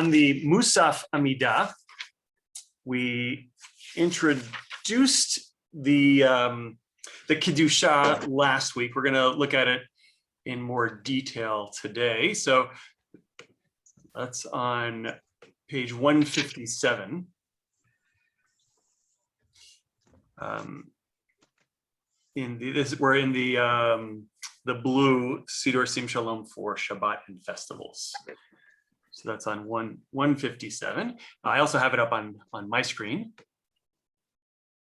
on the Musaf Amidah, we introduced the Kedushaat last week. We're going to look at it in more detail today. So that's on page 157. We're in the blue Siddur Sim Shalom for Shabbat and festivals. So that's on 157. I also have it up on my screen.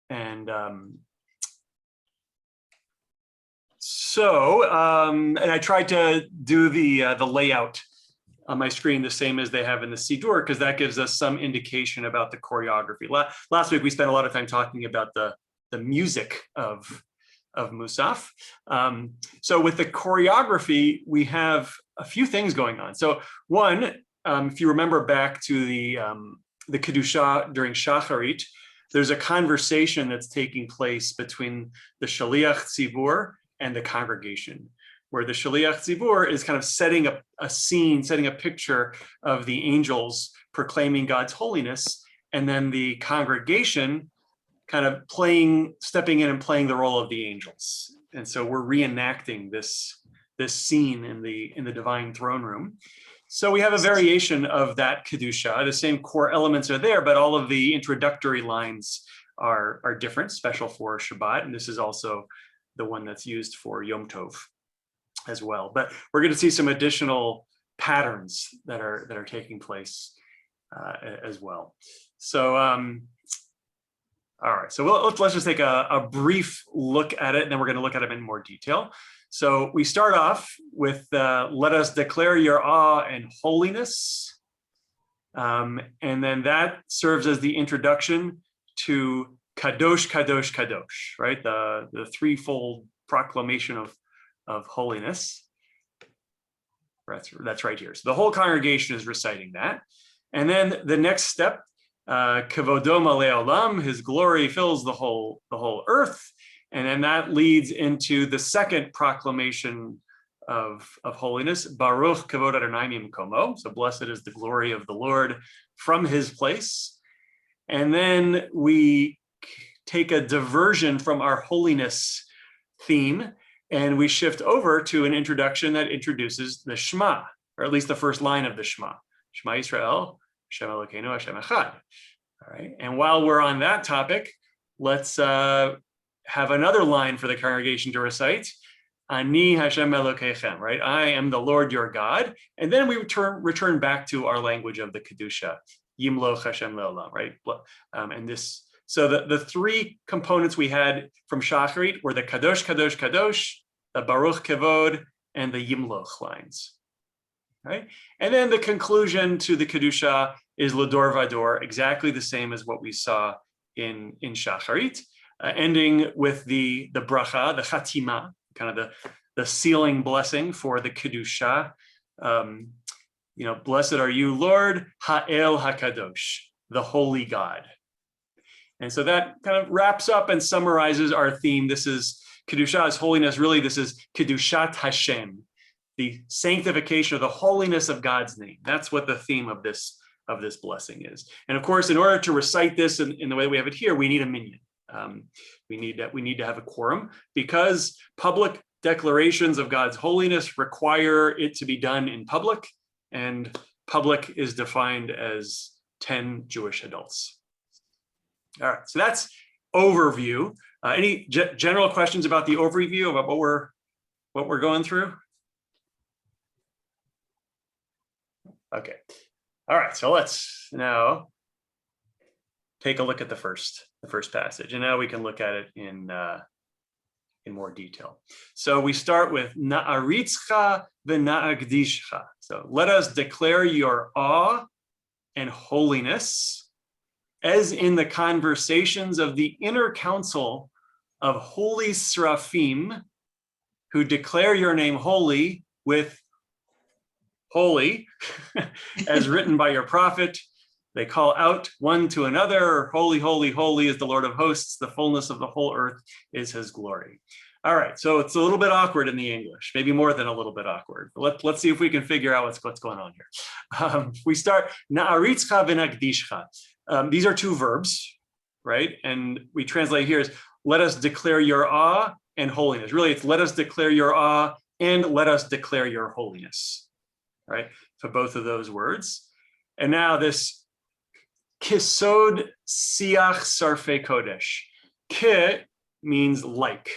And and I tried to do the layout on my screen the same as they have in the Siddur, because that gives us some indication about the choreography. Last week we spent a lot of time talking about the music of Musaf. So with the choreography, we have a few things going on. So one, if you remember back to the Kedushaat during Shacharit, there's a conversation that's taking place between the Shaliach Tzibur and the congregation, where the Shaliach Tzibur is kind of setting a scene, setting a picture of the angels proclaiming God's holiness, and then the congregation kind of stepping in and playing the role of the angels. And so we're reenacting this scene in the divine throne room. So we have a variation of that Kedusha. The same core elements are there, but all of the introductory lines are different, special for Shabbat. And this is also the one that's used for Yom Tov as well. But we're going to see some additional patterns that are taking place as well. So, all right, so let's just take a brief look at it, and then we're going to look at it in more detail. So we start off with let us declare your awe and holiness. And then that serves as the introduction to Kadosh, Kadosh, Kadosh, right? The threefold proclamation of holiness. That's right here. So the whole congregation is reciting that. And then the next step, Kavodo Malei Olam, his glory fills the whole earth. And then that leads into the second proclamation of holiness, Baruch Kavod Adonai Mimkomo. So blessed is the glory of the Lord from his place. And then we take a diversion from our holiness theme, and we shift over to an introduction that introduces the Shema, or at least the first line of the Shema. Shema Yisrael, Hashem Elokeinu, Hashem Echad. All right. And while we're on that topic, let's have another line for the congregation to recite. Ani Hashem Elokeichem, right? I am the Lord your God. And then we return back to our language of the Kedusha, Yimloch Hashem Leolam, right? And this, so the three components we had from Shacharit were the Kadosh, Kadosh, Kadosh, the Baruch Kevod, and the Yimloch lines, right? And then the conclusion to the Kedusha is Lador Vador, exactly the same as what we saw in Shacharit. Ending with the bracha, the chatima, kind of the sealing blessing for the Kedusha. Blessed are you, Lord, Ha'el HaKadosh, the holy God. And so that kind of wraps up and summarizes our theme. This is Kedusha's holiness. Really, this is Kedushat HaShem, the sanctification of the holiness of God's name. That's what the theme of this blessing is. And of course, in order to recite this in the way we have it here, we need a minyan. We need to have a quorum, because public declarations of God's holiness require it to be done in public, and public is defined as 10 Jewish adults. All right, so that's overview. Any general questions about the overview, about what we're going through? Okay. All right, so let's now take a look at the first passage, and now we can look at it in more detail. So we start with Na'aritzcha v'na'agdishcha. So let us declare your awe and holiness, as in the conversations of the inner council of holy Seraphim, who declare your name holy with holy, as written by your prophet. They call out one to another, holy, holy, holy is the Lord of hosts. The fullness of the whole earth is his glory. All right, so it's a little bit awkward in the English, maybe more than a little bit awkward. Let's see if we can figure out what's going on here. We start, na'aritzcha v'nakdishcha. These are two verbs, right? And we translate here as, let us declare your awe and holiness. Really, it's let us declare your awe and let us declare your holiness, right? For both of those words. And now this kisod siach sarfei kodesh. Ki means like.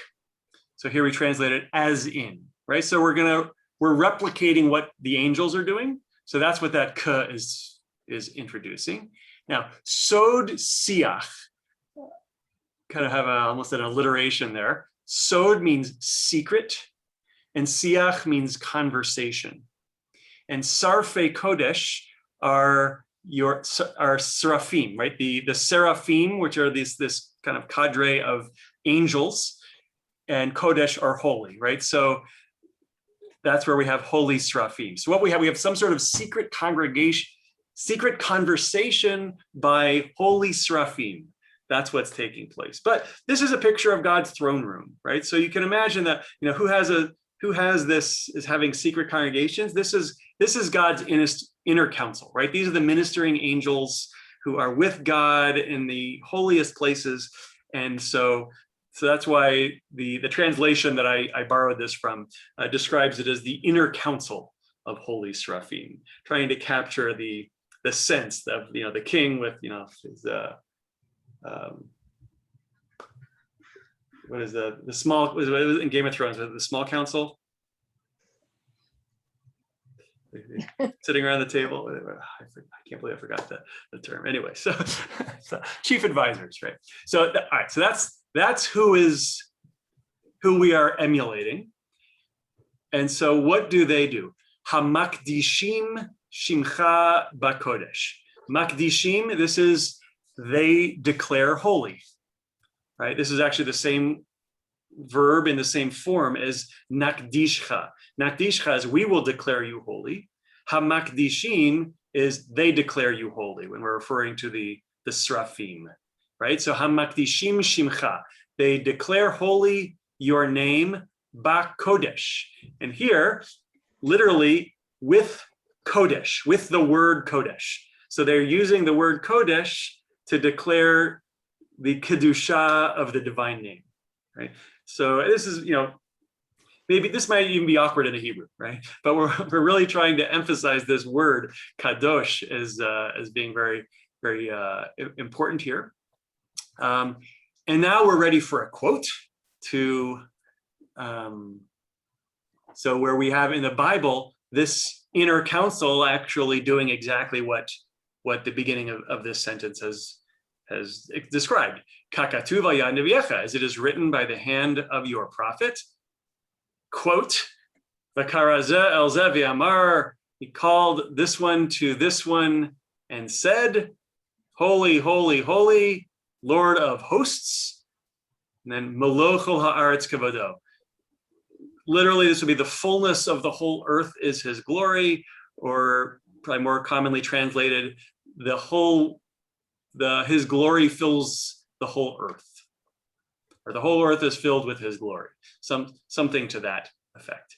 So here we translate it as in, right? So we're replicating what the angels are doing. So that's what that ka is introducing. Now, sod siach, kind of have almost an alliteration there. Sod means secret, and siach means conversation. And sarfei kodesh are seraphim, right? The seraphim, which are this kind of cadre of angels, and kodesh are holy, right? So that's where we have holy seraphim. So what we have some sort of secret congregation, secret conversation by holy seraphim. That's what's taking place. But this is a picture of God's throne room, right? So you can imagine that, who has this is having secret congregations. This is God's inner council, right? These are the ministering angels who are with God in the holiest places. And so that's why the translation that I borrowed this from describes it as the inner council of holy seraphim, trying to capture the sense of the king with his what is the small, was it in Game of Thrones, the small council sitting around the table. I can't believe I forgot the term. Anyway, so chief advisors, right? So all right, so that's who we are emulating. And so what do they do? Hamakdishim shimcha bakodesh. Makdishim, this is they declare holy, right? This is actually the same verb in the same form as nakdishcha. Nakdishcha is we will declare you holy. Hamakdishim is they declare you holy when we're referring to the seraphim, right? So hamakdishim shimcha, they declare holy your name bakodesh. And here, literally with kodesh, with the word kodesh. So they're using the word kodesh to declare the Kedushaat of the divine name, right? So this is, maybe this might even be awkward in the Hebrew, right? But we're really trying to emphasize this word kadosh as being very, very important here. And now we're ready for a quote to, so where we have in the Bible, this inner council actually doing exactly what the beginning of this sentence has described. Kakatuv al-yad neviecha, as it is written by the hand of your prophet. Quote, V'karazeh el zeh v'amar, he called this one to this one and said, holy, holy, holy, Lord of hosts. And then melochol haaretz kavodo. Literally, this would be the fullness of the whole earth is his glory, or probably more commonly translated, his glory fills the whole earth, or the whole earth is filled with his glory. Something to that effect.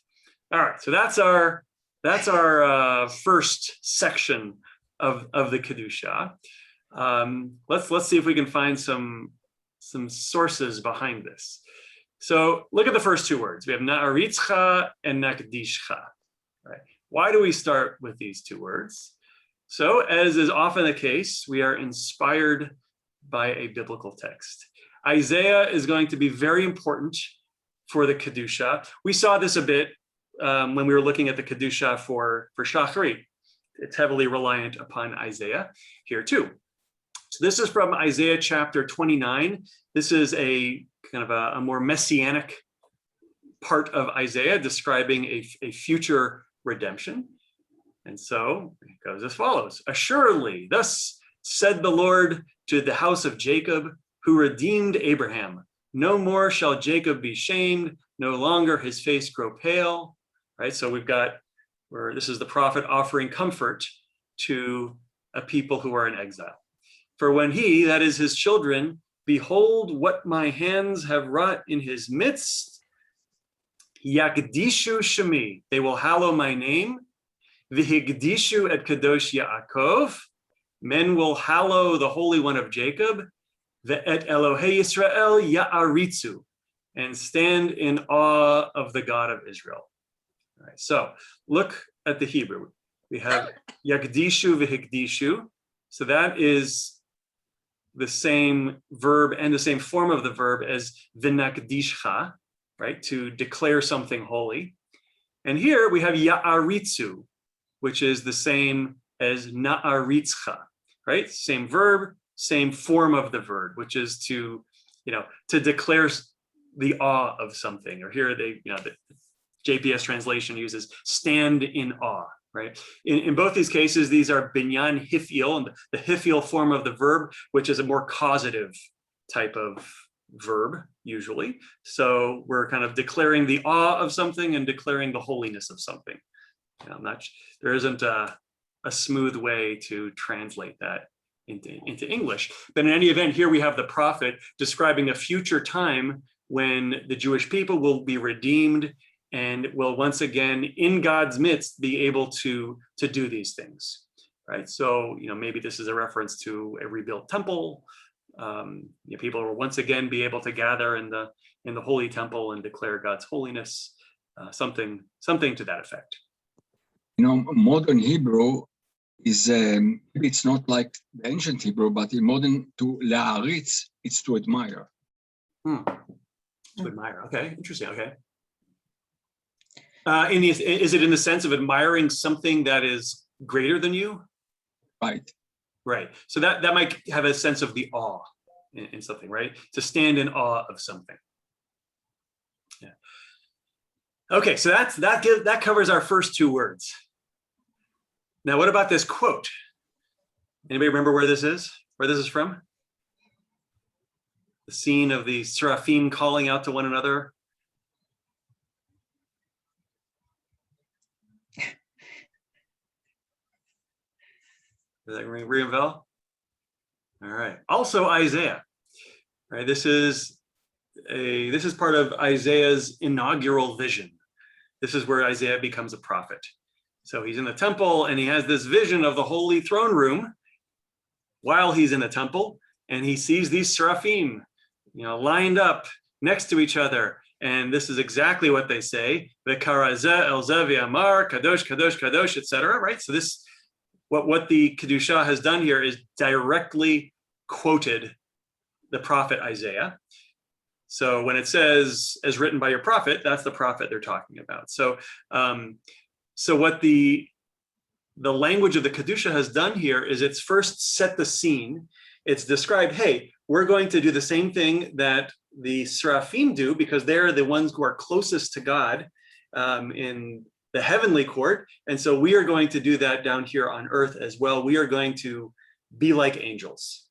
All right, so that's our first section of the Kedushaat. Let's see if we can find some sources behind this. So look at the first two words. We have na'aritzcha and nakdishcha. Right? Why do we start with these two words? So, as is often the case, we are inspired by a biblical text. Isaiah is going to be very important for the Kedushaat. We saw this a bit when we were looking at the Kedushaat for Shacharit. It's heavily reliant upon Isaiah here too. So this is from Isaiah chapter 29. This is a kind of a more messianic part of Isaiah describing a future redemption. And so it goes as follows. Assuredly, thus said the Lord to the house of Jacob, who redeemed Abraham. No more shall Jacob be shamed, no longer his face grow pale. Right? So we've got where this is the prophet offering comfort to a people who are in exile. For when he, that is his children, behold what my hands have wrought in his midst, Yakdishu Shemi, they will hallow my name. V'higdishu et kadosh Yaakov, men will hallow the Holy One of Jacob. Ve'et Elohei Yisrael ya'aritzu, and stand in awe of the God of Israel. All right, so look at the Hebrew. We have yakdishu v'higdishu. So that is the same verb and the same form of the verb as v'nakdishcha, right? To declare something holy. And here we have ya'aritzu, which is the same as na'aritzcha, right? Same verb, same form of the verb, which is to declare the awe of something. Or here the JPS translation uses stand in awe, right? In both these cases, these are binyan hifil, and the hifil form of the verb, which is a more causative type of verb, usually. So we're kind of declaring the awe of something and declaring the holiness of something. There isn't a smooth way to translate that into English. But in any event, here we have the prophet describing a future time when the Jewish people will be redeemed and will once again, in God's midst, be able to do these things, right? So, maybe this is a reference to a rebuilt temple. People will once again be able to gather in the holy temple and declare God's holiness, something to that effect. Modern Hebrew is, it's not like the ancient Hebrew, but in modern, to la'aritz, it's to admire. To admire, okay, interesting, okay. Is it in the sense of admiring something that is greater than you? Right. Right, so that might have a sense of the awe in something, right? To stand in awe of something. Yeah. Okay, so that covers our first two words. Now, what about this quote? Anybody remember where this is? Where this is from? The scene of the seraphim calling out to one another. Does that ring a bell? All right. Also Isaiah. Right. This is part of Isaiah's inaugural vision. This is where Isaiah becomes a prophet. So he's in the temple and he has this vision of the holy throne room while he's in the temple, and he sees these seraphim, lined up next to each other. And this is exactly what they say: "V'karazeh el zeh v'amar kadosh kadosh kadosh," etc. Right. So this, what the Kedushaat has done here is directly quoted the prophet Isaiah. So when it says, "as written by your prophet," that's the prophet they're talking about. So, so what the language of the Kedushaat has done here is it's first set the scene. It's described, hey, we're going to do the same thing that the seraphim do, because they're the ones who are closest to God in the heavenly court. And so we are going to do that down here on earth as well. We are going to be like angels.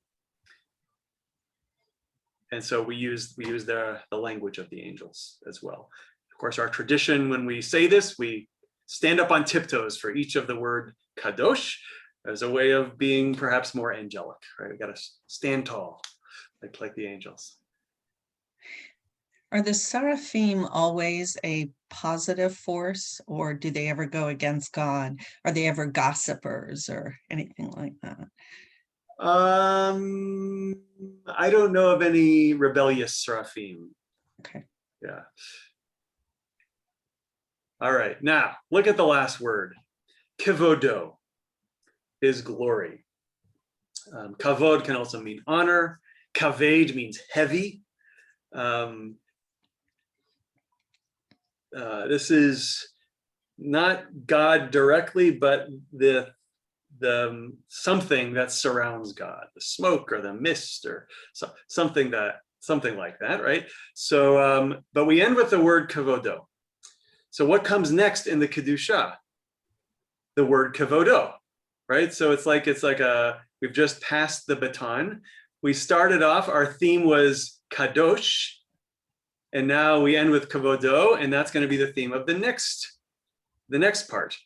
And so we use the language of the angels as well. Of course, our tradition, when we say this, we stand up on tiptoes for each of the word kadosh as a way of being perhaps more angelic, right? We got to stand tall, like the angels. Are the seraphim always a positive force, or do they ever go against God? Are they ever gossipers or anything like that? I don't know of any rebellious seraphim. Okay. Yeah. All right, now look at the last word, kevodo, his glory. Kavod can also mean honor. Kaved means heavy. This is not God directly, but the something that surrounds God, the smoke or the mist or something like that, right? So, but we end with the word kavodo. So what comes next in the Kedushaat? The word kavodo, right? So it's like we've just passed the baton. We started off, our theme was kadosh, and now we end with kavodo, and that's going to be the theme of the next part.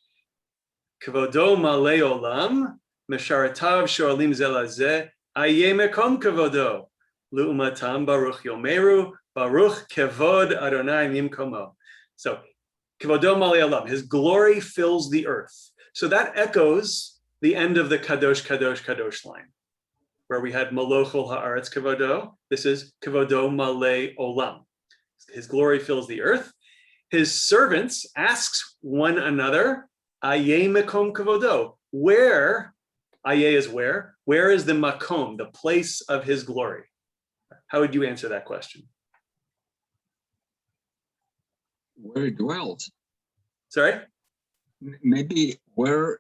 Kavodo malei olam, mesharatav shoalim zelazeh, aye mekom kavodo, lu'umatam baruch yomeru, baruch kevod Adonai mimkomo. So Kavodo Malei Olam, his glory fills the earth. So that echoes the end of the Kadosh, Kadosh, Kadosh line, where we had Malochol Haaretz Kavodo. This is Kavodo Malei Olam. His glory fills the earth. His servants asks one another, Aye Mekom Kavodo, where, Aye is where is the Makom, the place of his glory? How would you answer that question? Where he dwells. Sorry? Maybe where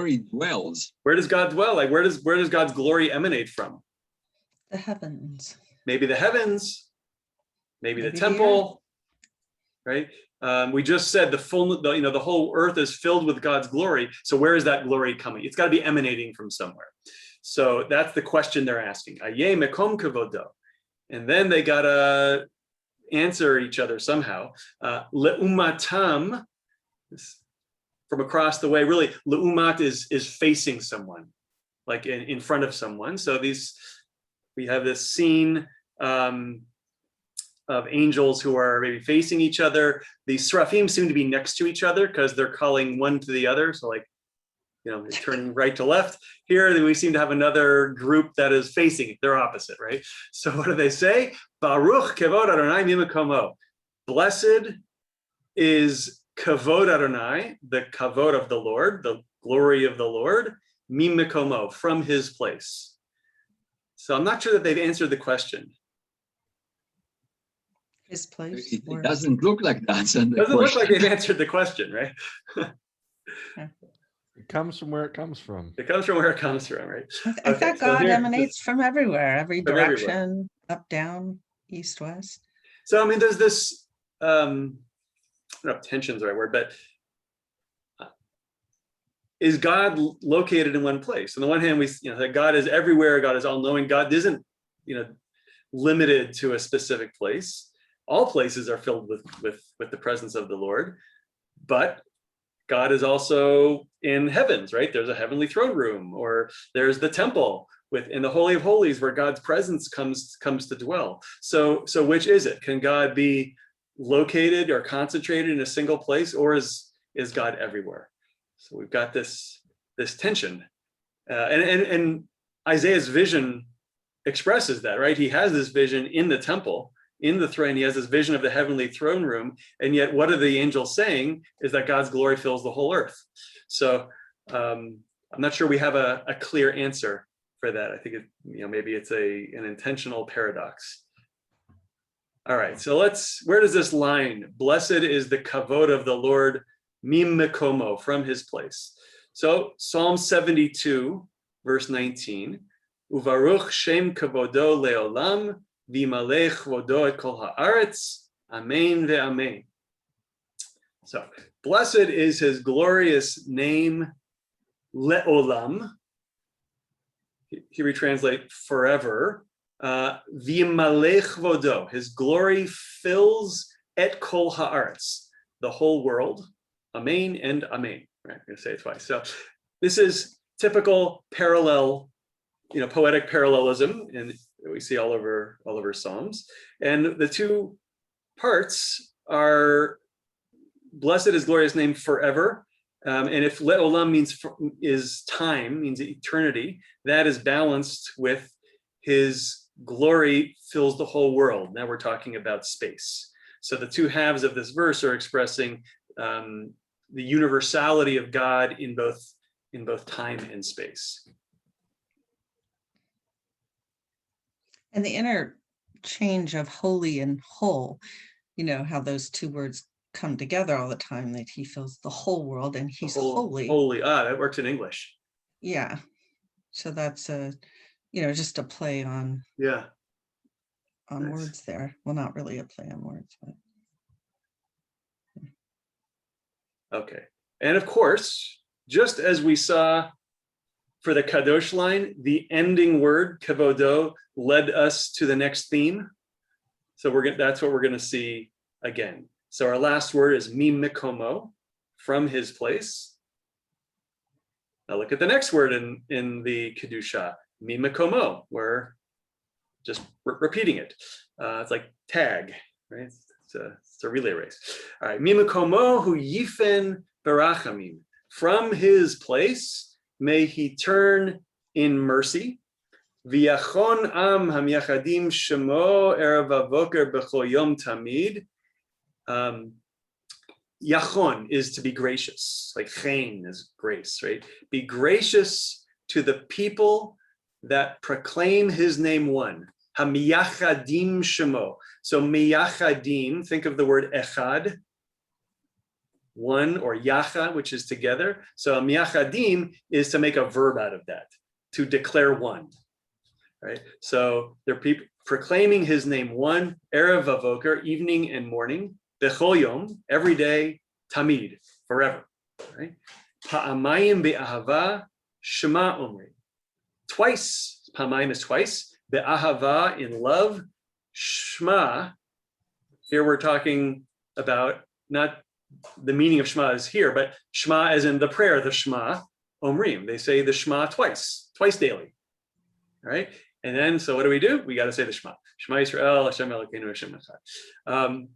he dwells. Where does God dwell? Like where does God's glory emanate from? The heavens. Maybe the heavens, maybe the Maybe the temple, right? We just said the whole earth is filled with God's glory. So where is that glory coming? It's got to be emanating from somewhere. So that's the question they're asking. Aye mekom kavodo. And then they got to answer each other somehow. Leumatam, from across the way, really, leumat is facing someone, like in front of someone. So we have this scene of angels who are maybe facing each other. The seraphim seem to be next to each other because they're calling one to the other. So like, they're turning right to left. Here, then we seem to have another group that is facing, they're opposite, right? So what do they say? Baruch kavod Adonai mimakomo. Blessed is kavod Adonai, the kavod of the Lord, the glory of the Lord, mimakomo, from his place. So I'm not sure that they've answered the question. His place. It doesn't look like that's the Doesn't look like question. they've answered the question, right? It comes from where it comes from. It comes from where it comes from, right? I Okay, thought so God here- emanates from everywhere, every From everywhere. direction, up, down, east, west. So I mean, there's this I don't know if tension's the right word, but is God located in one place? On the one hand, we that God is everywhere, God is all-knowing, God isn't limited to a specific place. All places are filled with the presence of the Lord, but God is also in heavens, right? There's a heavenly throne room, or there's the temple in the Holy of Holies where God's presence comes to dwell. So which is it? Can God be located or concentrated in a single place, or is God everywhere? So we've got this tension, and Isaiah's vision expresses that, right? He has this vision in the temple, in the throne. He has this vision of the heavenly throne room, and yet what are the angels saying is that God's glory fills the whole earth. So I'm not sure we have a clear answer for that. I think maybe it's an intentional paradox. All right, so where does this line, blessed is the kavod of the Lord, mim mekomo, from his place. So Psalm 72, verse 19, uvaruch shem kavodo leolam, v'malech vodo et kol haaretz, amen ve'amen. So blessed is his glorious name, leolam. Here we translate forever. V'malech vodo, his glory fills et kol haaretz, the whole world. Amen and amen. Right, I'm going to say it twice. So this is typical parallel, poetic parallelism, and we see all over Psalms. And the two parts are blessed is glorious name forever. And if le'olam is time, means eternity, that is balanced with his glory fills the whole world. Now we're talking about space. So the two halves of this verse are expressing the universality of God in both time and space. And the interchange of holy and whole, how those two words come together all the time, that he fills the whole world and he's holy. Holy, that works in English. Yeah. So that's just a play on Yeah. on Nice. words there. Well, not really a play on words, but Okay. And of course, just as we saw for the Kadosh line, the ending word, kavodo, led us to the next theme. So that's what we're going to see again. So our last word is mim mikomo, from his place. Now look at the next word in the Kedushaat, mim mikomo. We're just repeating it. It's like tag, right? It's It's a relay race. All right. Mimakomo hu yifen barachamim. From his place, may he turn in mercy. V'yachon am hamyachadim shemo erev avoker b'chol yom tamid. Yachon is to be gracious, like chen is grace, right? Be gracious to the people that proclaim his name one. Hamiyachadim shemo. So miyachadim, think of the word echad, one, or yacha, which is together. So miyachadim is to make a verb out of that, to declare one, right? So they're proclaiming his name one, erev avoker, evening and morning, bechol yom, every day, tamid, forever, right? Pa'amayim be'ahava, shema omri. Twice, pa'amayim is twice, be'ahava, in love, shema. Here we're talking about, not the meaning of shema is here, but shema as in the prayer, the shema omrim. They say the shema twice daily, right? And then, so what do? We got to say the shema. Shema Yisrael, Hashem Elokeinu, Hashem Echad.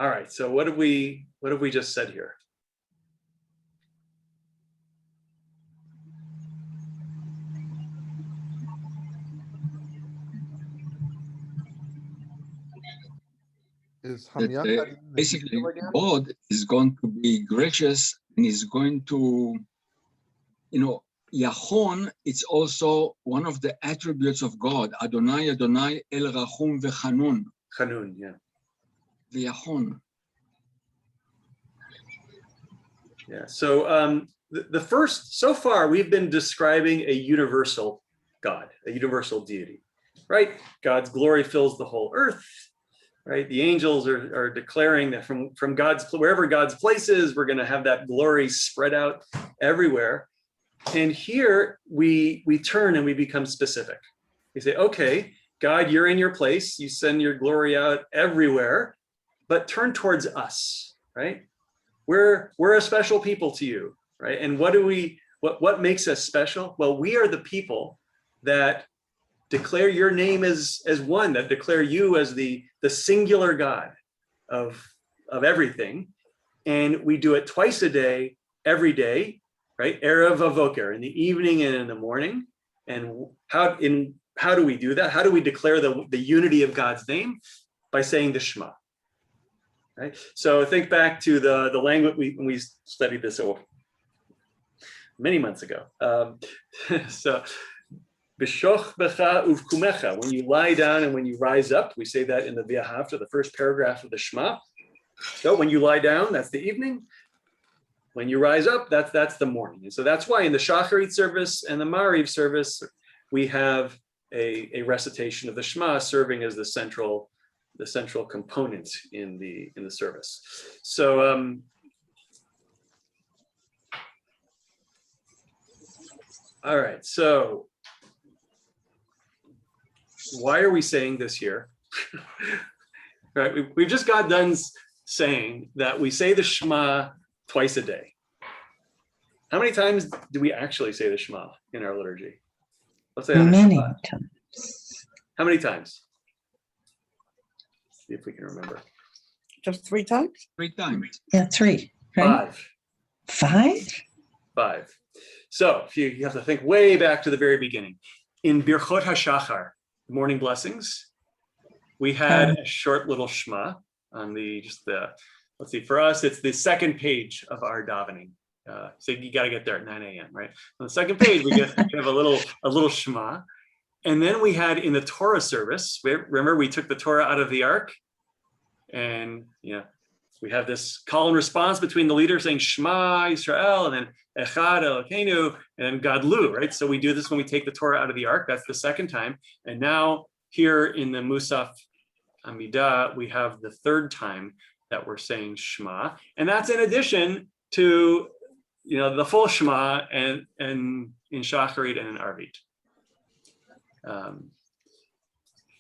All right, so what have we just said here? Is That Hamyachad basically God is going to be gracious and is going to, Yachon, it's also one of the attributes of God. Adonai, Adonai, El Rachum V'Chanun. Chanun, yeah. V'Yachon. Yeah, so the first, so far, we've been describing a universal God, a universal deity, right? God's glory fills the whole earth, right? The angels are declaring that from God's, wherever God's place is, we're going to have that glory spread out everywhere. And here we turn and we become specific. We say, okay, God, you're in your place. You send your glory out everywhere, but turn towards us, right? We're a special people to you, right? And what makes us special? Well, we are the people that declare your name as one, that declare you as the singular God of everything. And we do it twice a day, every day, right? Erev avoker, in the evening and in the morning. And how do we do that? How do we declare the unity of God's name? By saying the Shema. Right? So think back to the language we studied this many months ago. So B'shoch becha uvkumecha, when you lie down and when you rise up, we say that in the V'ahavta, the first paragraph of the Shema. So when you lie down, that's the evening. When you rise up, that's the morning. And so that's why in the Shacharit service and the Mariv service, we have a recitation of the Shema serving as the central component in the service. So all right, so why are we saying this here? Right, we've just got done saying that we say the Shema twice a day. How many times do we actually say the Shema in our liturgy? Let's say Many times. How many times? See if we can remember. Just 3 times? 3 times. Yeah, 3, right? 5. 5? So if you have to think way back to the very beginning. In Birchot HaShachar, the morning blessings, we had a short little Shema on let's see, for us, it's the second page of our davening. So you got to get there at 9 a.m., right? On the second page, we have a little Shema. And then we had in the Torah service, remember we took the Torah out of the ark, and we have this call and response between the leader saying Shema Yisrael, and then Echad Elokeinu, and then Gadlu, right? So we do this when we take the Torah out of the ark. That's the second time. And now here in the Musaf Amidah, we have the third time that we're saying Shema, and that's in addition to the full Shema and in Shacharit and in Arvit.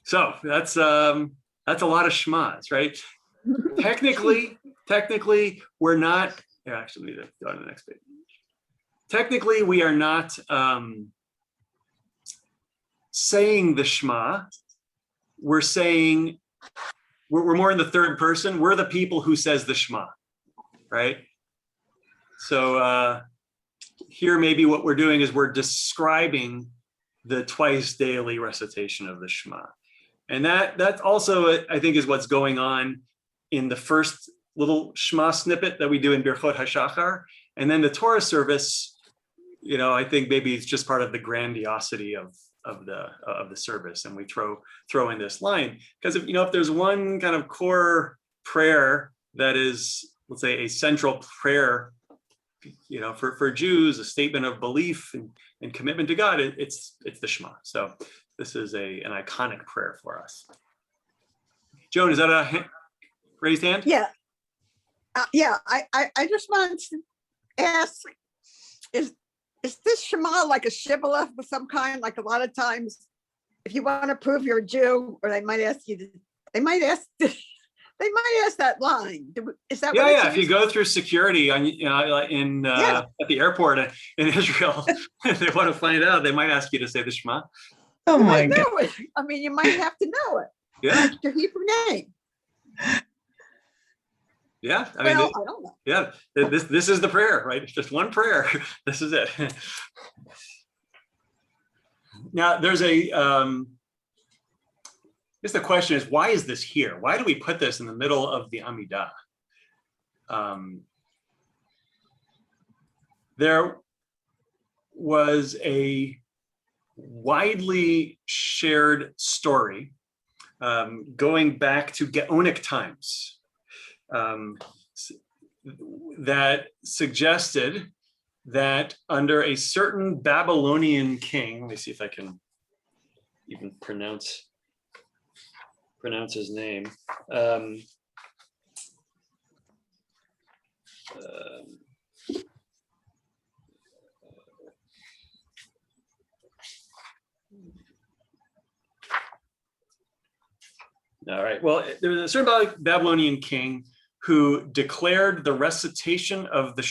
So that's a lot of Shmas, right? Technically, we're not. Actually, we need to go to the next page. Technically, we are not saying the Shema. We're saying we're more in the third person. We're the people who says the Shema, right? So here maybe what we're doing is we're describing the twice daily recitation of the Shema. And that also, I think, is what's going on in the first little Shema snippet that we do in Birchot HaShachar. And then the Torah service, I think maybe it's just part of the grandiosity of the service, and we throw in this line because if there's one kind of core prayer that is, let's say, a central prayer, for Jews, a statement of belief and commitment to God, it's the Shema. So this is an iconic prayer for us. Joan, is that a raised hand? Yeah. I just wanted to ask, is this Shema like a shibboleth of some kind? Like a lot of times, if you want to prove you're a Jew, or they might ask that line. Is that? Yeah. If you go through security on, at the airport in Israel, if they want to find out, they might ask you to say the Shema. Oh You my might God. know it. I mean, you might have to know it. Yeah. Like your Hebrew name. Yeah. I Well, mean, I don't know. yeah. This is the prayer, right? It's just one prayer. This is it. Now, there's I guess the question is, why is this here? Why do we put this in the middle of the Amidah? There was a widely shared story going back to Gaonic times that suggested that under a certain Babylonian king, let me see if I can even pronounce his name. All right, well, there was a certain Babylonian king who declared the recitation of the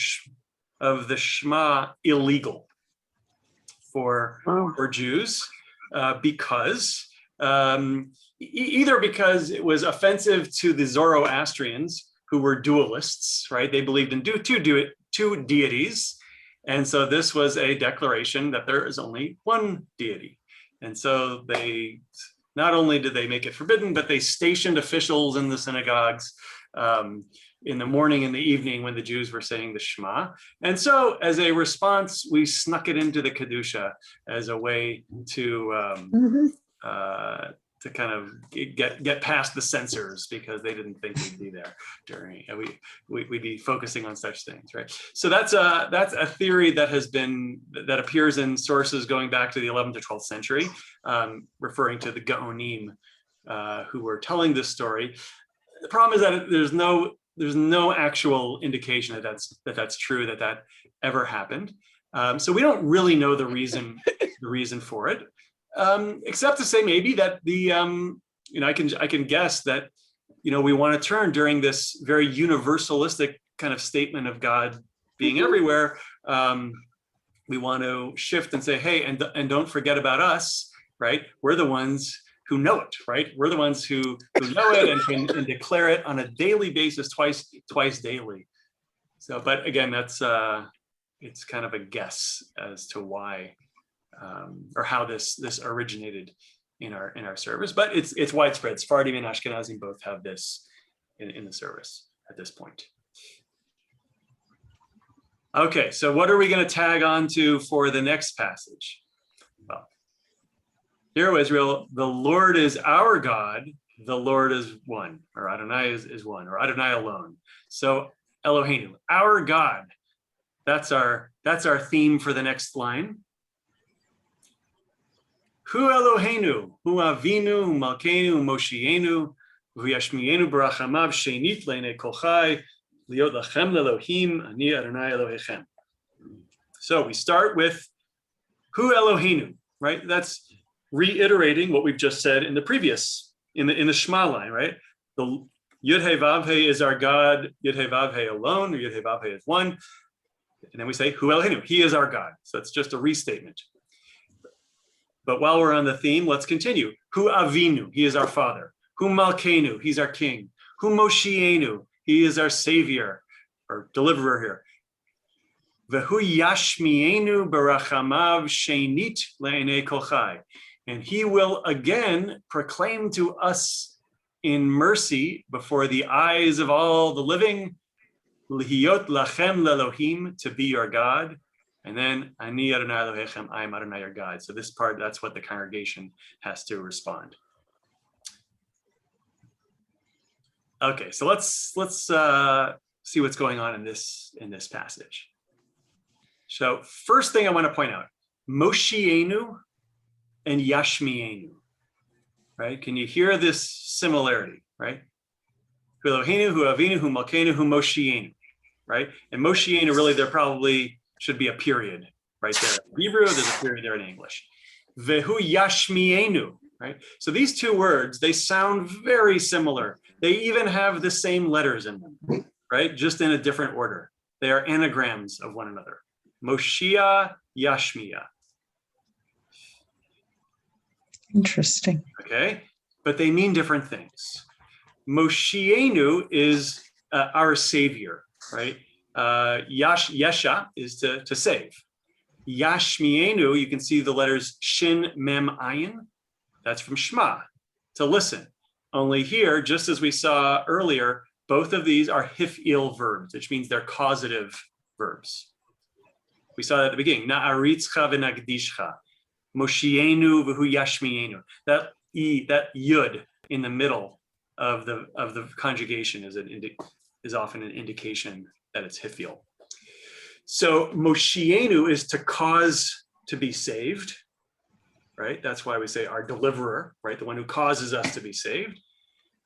Shema illegal for Jews because either because it was offensive to the Zoroastrians, who were dualists, right? They believed in two deities. And so this was a declaration that there is only one deity. And so they, not only did they make it forbidden, but they stationed officials in the synagogues in the morning and the evening when the Jews were saying the Shema. And so as a response, we snuck it into the Kedusha as a way to kind of get past the censors, because they didn't think we'd be there during, we'd be focusing on such things, right? So that's a theory that appears in sources going back to the 11th to 12th century, referring to the Gaonim who were telling this story. The problem is that there's no actual indication that that's true, that ever happened. So we don't really know the reason for it. Except to say maybe that I can guess that, we want to turn during this very universalistic kind of statement of God being everywhere. We want to shift and say, hey, and don't forget about us, right? We're the ones who know it, right? We're the ones who know it and can declare it on a daily basis, twice daily. So, but again, that's it's kind of a guess as to why. Or how this originated in our service, but it's widespread. Sephardim and Ashkenazim both have this in the service at this point. Okay, so what are we going to tag on to for the next passage? Well, hear, O Israel, the Lord is our God, the Lord is one, or Adonai is one, or Adonai alone. So Eloheinu, our God, that's our theme for the next line. Hu Eloheinu, Hu Avinu, Hu Malkeinu, Hu Moshienu, Hu Yashmienu Barachamav Shenit Le'nei Kolchai, Liot Lachem Le'Elohim, Ani Adonai Elohechem. So we start with Hu Eloheinu, right? That's reiterating what we've just said in the previous, in the Shema line, right? The Yud He Vav He is our God, Yud He Vav He alone, or Yud He Vav He is one. And then we say Hu Eloheinu, He is our God. So it's just a restatement. But while we're on the theme, let's continue. Hu Avinu, He is our Father. Hu Malkeinu, he's our king. Hu Moshienu, he is our savior or deliverer here. Vehu Yashmienu barachamav shenit le'enei kol chai. And he will again proclaim to us in mercy before the eyes of all the living, Lihiyot lachem lelohim, to be your God. And then Ani Adonai Elohechem, I am Adonai your God. So this part, that's what the congregation has to respond. Okay, so let's see what's going on in this passage. So first thing I want to point out, Moshienu and Yashmienu, right? Can you hear this similarity, right? Hu Eloheinu, Hu Avinu, Hu Malkeinu, Hu Moshienu, right? And Moshienu, really, there probably should be a period right there. In Hebrew, there's a period there in English. Vehu Yashmienu, right? So these two words, they sound very similar. They even have the same letters in them, right? Just in a different order. They are anagrams of one another. Moshia, Yashmia. Interesting. Okay, but they mean different things. Moshienu is our savior, right? Yesha is to save. Yashmienu, you can see the letters Shin, Mem, Ayin. That's from Shema, to listen. Only here, just as we saw earlier, both of these are hif'il verbs, which means they're causative verbs. We saw that at the beginning. Na'aritzcha v'nagdishcha. Moshienu v'hu yashmienu. That yud in the middle of the conjugation is often an indication that it's hif'il. So Moshienu is to cause to be saved, right? That's why we say our deliverer, right? The one who causes us to be saved.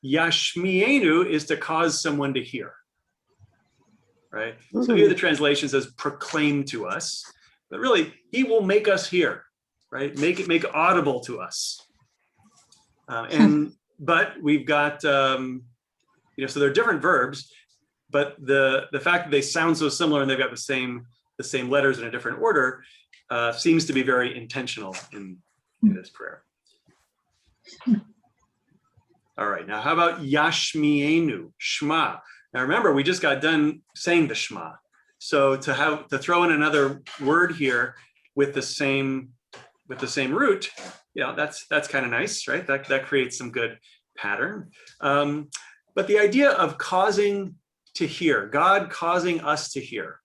Yashmienu is to cause someone to hear, right? So here the translation says proclaim to us, but really he will make us hear, right? Make audible to us. But we've got, so they're different verbs, but the fact that they sound so similar and they've got the same letters in a different order seems to be very intentional in this prayer. All right, now how about Yashmienu, Shema? Now remember, we just got done saying the Shema. So to throw in another word here with the same root, that's kind of nice, right? That creates some good pattern. But the idea of causing to hear, God causing us to hear,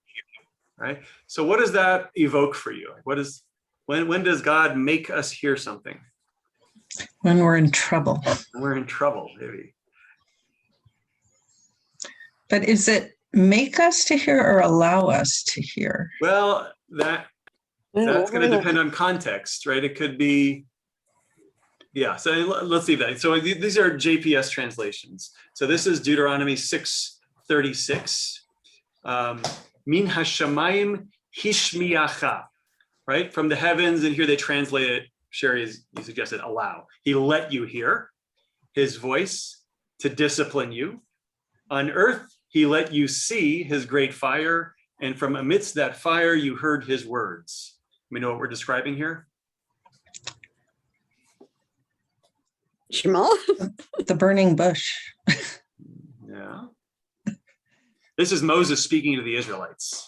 right? So what does that evoke for you? When does God make us hear something? When we're in trouble. When we're in trouble, maybe. But is it make us to hear or allow us to hear? Well, that's going to depend on context, right? It could be, so let's see that. So these are JPS translations. So this is Deuteronomy 6:36. Min hashamayim hishmiyacha, right? From the heavens, and here they translate it, Sherry, as you suggested, allow. He let you hear his voice to discipline you. On earth, he let you see his great fire, and from amidst that fire, you heard his words. We know what we're describing here? Shema? The burning bush. Yeah. This is Moses speaking to the Israelites.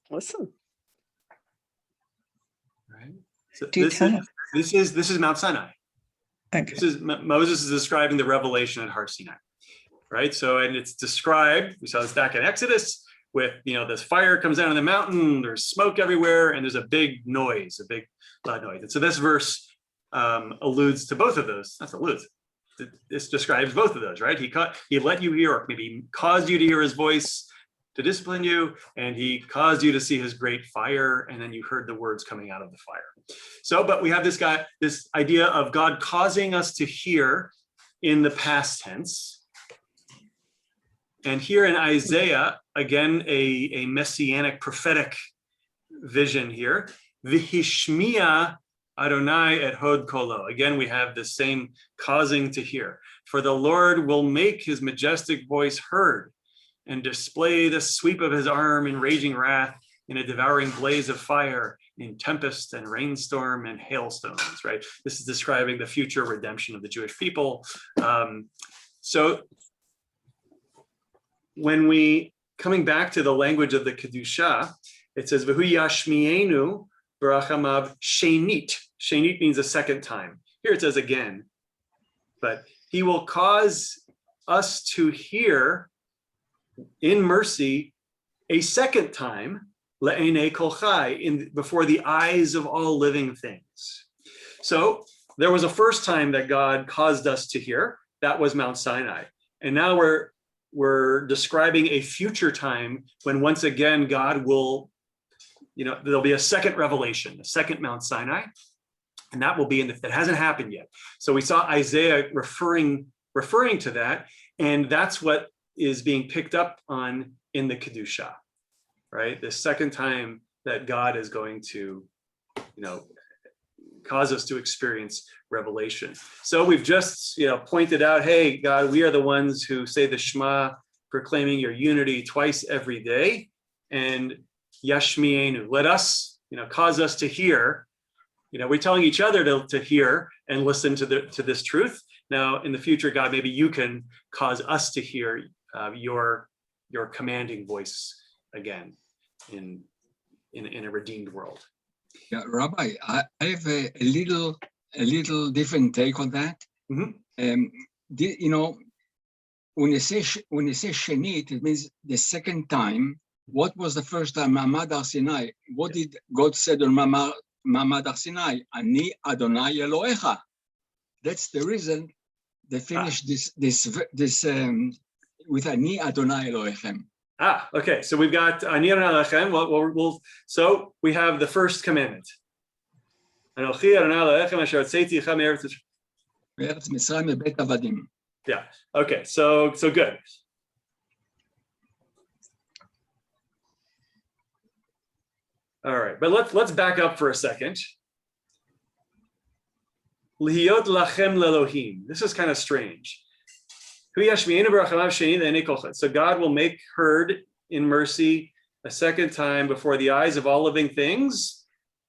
Listen. Right. So Do tell. this is Mount Sinai. Okay. Moses is describing the revelation at Har Sinai, right? So, and it's described, we saw this back in Exodus, with, this fire comes down on the mountain, there's smoke everywhere, and there's a big noise, a big loud noise. And so this verse alludes to both of those. That's alludes. This describes both of those, right? He let you hear, or maybe caused you to hear his voice to discipline you, and he caused you to see his great fire, and then you heard the words coming out of the fire. So, but we have this idea of God causing us to hear in the past tense. And here in Isaiah, again, a messianic prophetic vision here. V'hishmiya Adonai et hod kolo. Again, we have the same causing to hear. For the Lord will make his majestic voice heard and display the sweep of his arm in raging wrath, in a devouring blaze of fire. in tempest and rainstorm and hailstones, right? This is describing the future redemption of the Jewish people. So when we, coming back to the language of the Kedusha, it says, V'hu yashmienu barachamav shenit. Shenit means a second time. Here it says again, but he will cause us to hear in mercy a second time, le'enei kol chai, before the eyes of all living things. So there was a first time that God caused us to hear. That was Mount Sinai. And now we're describing a future time when once again God will, there'll be a second revelation, a second Mount Sinai, and that will be that hasn't happened yet. So we saw Isaiah referring to that, and that's what is being picked up on in the Kedusha, right? The second time that God is going to, cause us to experience revelation. So we've just, pointed out, hey, God, we are the ones who say the Shema, proclaiming your unity twice every day, and Yashmienu, let us, cause us to hear. We're telling each other to hear and listen to this truth. Now, in the future, God, maybe you can cause us to hear your commanding voice again in a redeemed world. Yeah, Rabbi, I have a little different take on that. Mm-hmm. When you say Shenit, it means the second time. What was the first time? Ma'amad Har Sinai. What did God say on Ma'amad Har Sinai? Ani Adonai Elohecha. That's the reason they finished this with Ani Adonai Elohechem. Okay. So we've got Ani Adonai Elohechem. So we have the first commandment. Anochi Adonai Elohechem asher hotzeiticha me'eretz Mitzrayim me'beit avadim. Yeah. Okay. So good. All right, but let's back up for a second. Lihiyot lachem lelohim. This is kind of strange. So God will make heard in mercy a second time before the eyes of all living things.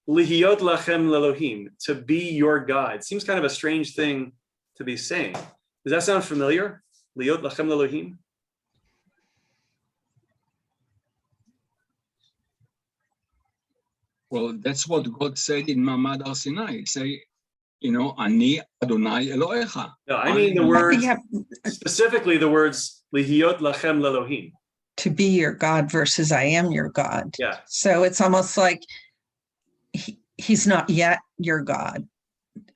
Lihiyot lachem lelohim, to be your God. Seems kind of a strange thing to be saying. Does that sound familiar? Lihiyot lachem lelohim. Well, that's what God said in Ma'amad Har Sinai. Say, Ani Adonai Elohecha. No, I mean the words, Yeah. specifically the words Lihiyot lachem lelohim. To be your God versus I am your God. Yeah. So it's almost like he's not yet your God,